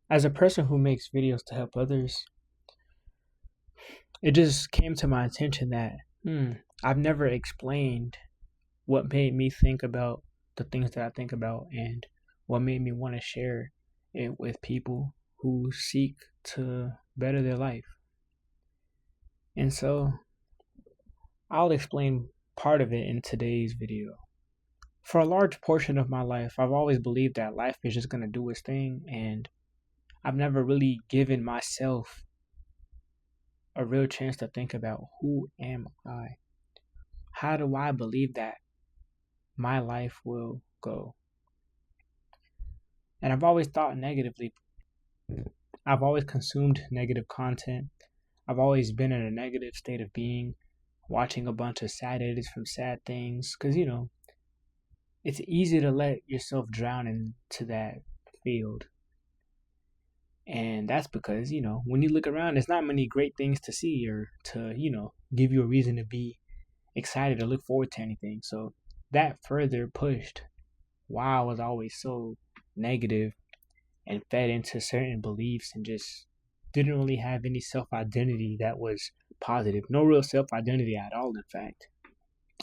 As a person who makes videos to help others, it just came to my attention that I've never explained what made me think about the things that I think about and what made me want to share it with people who seek to better their life. And so I'll explain part of it in today's video. For a large portion of my life, I've always believed that life is just going to do its thing, and I've never really given myself a real chance to think about who am I? How do I believe that my life will go? And I've always thought negatively. I've always consumed negative content. I've always been in a negative state of being, watching a bunch of sad edits from sad things. Because, it's easy to let yourself drown into that field. And that's because, when you look around, there's not many great things to see or to, give you a reason to be excited or look forward to anything. So that further pushed why I was always so negative and fed into certain beliefs and just didn't really have any self-identity that was positive. No real self-identity at all, in fact.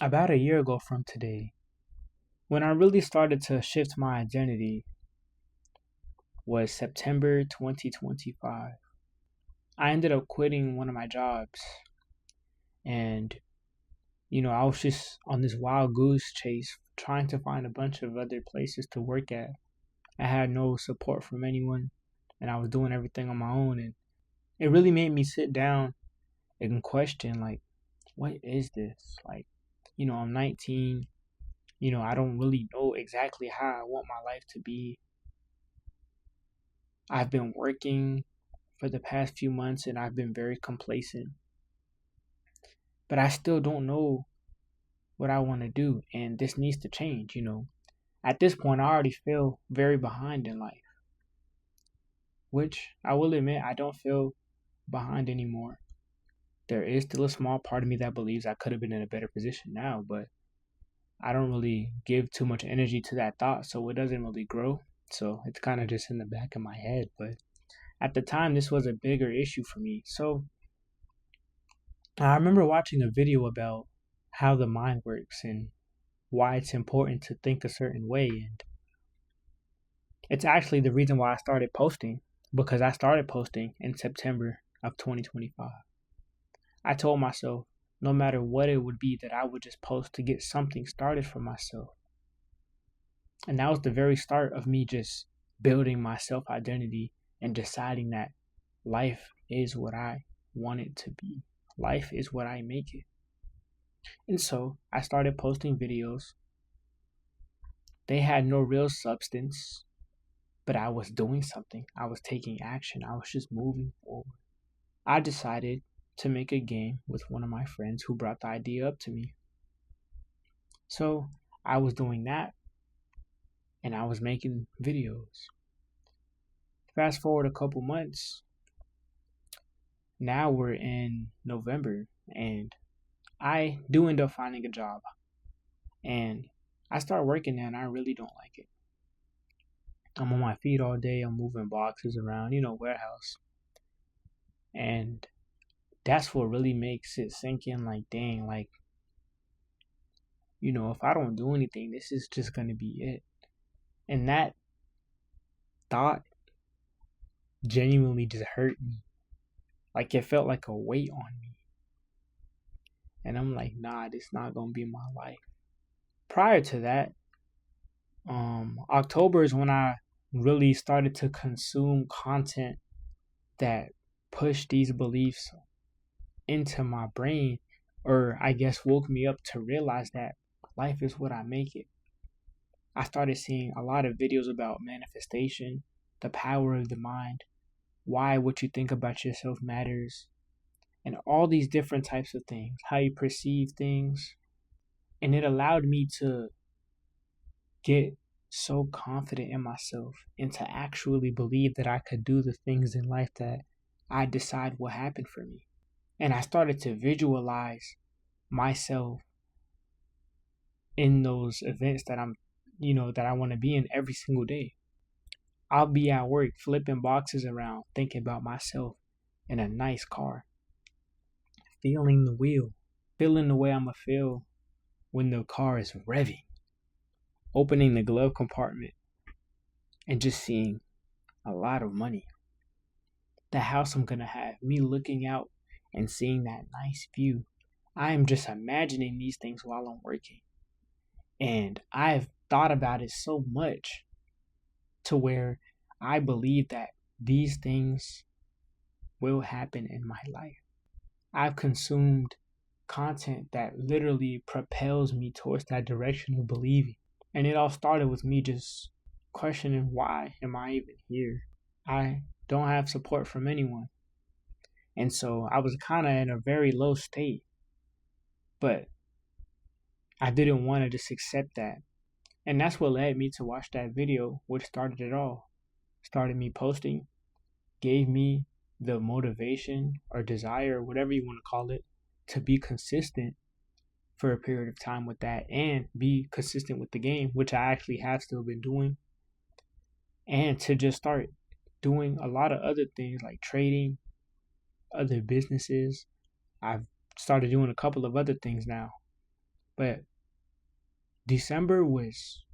About a year ago from today, when I really started to shift my identity, was September 2025. I ended up quitting one of my jobs, and I was just on this wild goose chase trying to find a bunch of other places to work at. I had no support from anyone, and I was doing everything on my own, and it really made me sit down and question, like, what is this? Like, I'm 19, I don't really know exactly how I want my life to be. I've been working for the past few months and I've been very complacent, but I still don't know what I want to do, and this needs to change. At this point, I already feel very behind in life, which I will admit I don't feel behind anymore. There is still a small part of me that believes I could have been in a better position now, but I don't really give too much energy to that thought, so it doesn't really grow. So it's kind of just in the back of my head. But at the time, this was a bigger issue for me. So I remember watching a video about how the mind works and why it's important to think a certain way. And it's actually the reason why I started posting, because I started posting in September of 2025. I told myself no matter what it would be that I would just post to get something started for myself. And that was the very start of me just building my self-identity and deciding that life is what I want it to be. Life is what I make it. And so I started posting videos. They had no real substance, but I was doing something. I was taking action. I was just moving forward. I decided to make a game with one of my friends who brought the idea up to me. So I was doing that, and I was making videos. Fast forward a couple months, now we're in November, and I do end up finding a job. And I start working there, and I really don't like it. I'm on my feet all day, I'm moving boxes around, warehouse. And that's what really makes it sink in, like, dang, like, if I don't do anything, this is just going to be it. And that thought genuinely just hurt me. Like, it felt like a weight on me. And I'm like, nah, this not going to be my life. Prior to that, October is when I really started to consume content that pushed these beliefs into my brain, or I guess woke me up to realize that life is what I make it. I started seeing a lot of videos about manifestation, the power of the mind, why what you think about yourself matters, and all these different types of things, how you perceive things. And it allowed me to get so confident in myself and to actually believe that I could do the things in life that I decide will happen for me. And I started to visualize myself in those events that that I want to be in every single day. I'll be at work flipping boxes around, thinking about myself in a nice car, feeling the wheel, feeling the way I'ma feel when the car is revving, opening the glove compartment and just seeing a lot of money. The house I'm gonna have, me looking out and seeing that nice view. I am just imagining these things while I'm working. And I've thought about it so much to where I believe that these things will happen in my life. I've consumed content that literally propels me towards that direction of believing. And it all started with me just questioning, why am I even here? I don't have support from anyone. And so I was kind of in a very low state, but I didn't want to just accept that. And that's what led me to watch that video, which started it all. Started me posting, gave me the motivation or desire, whatever you want to call it, to be consistent for a period of time with that and be consistent with the game, which I actually have still been doing. And to just start doing a lot of other things like trading, other businesses. I've started doing a couple of other things now. But December was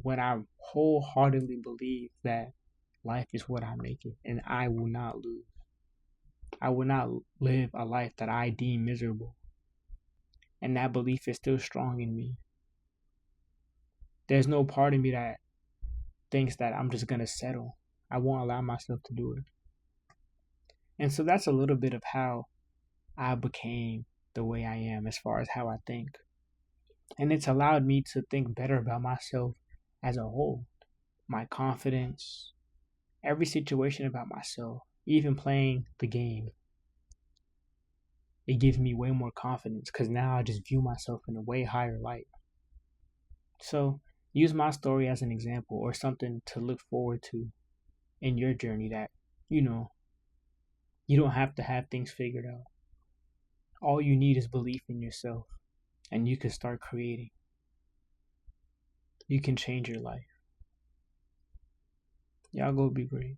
when I wholeheartedly believed that life is what I make it and I will not lose. I will not live a life that I deem miserable. And that belief is still strong in me. There's no part of me that thinks that I'm just going to settle. I won't allow myself to do it. And so that's a little bit of how I became the way I am as far as how I think. And it's allowed me to think better about myself as a whole. My confidence, every situation about myself, even playing the game. It gives me way more confidence because now I just view myself in a way higher light. So use my story as an example or something to look forward to in your journey that, you don't have to have things figured out. All you need is belief in yourself and you can start creating. You can change your life. Y'all go be great.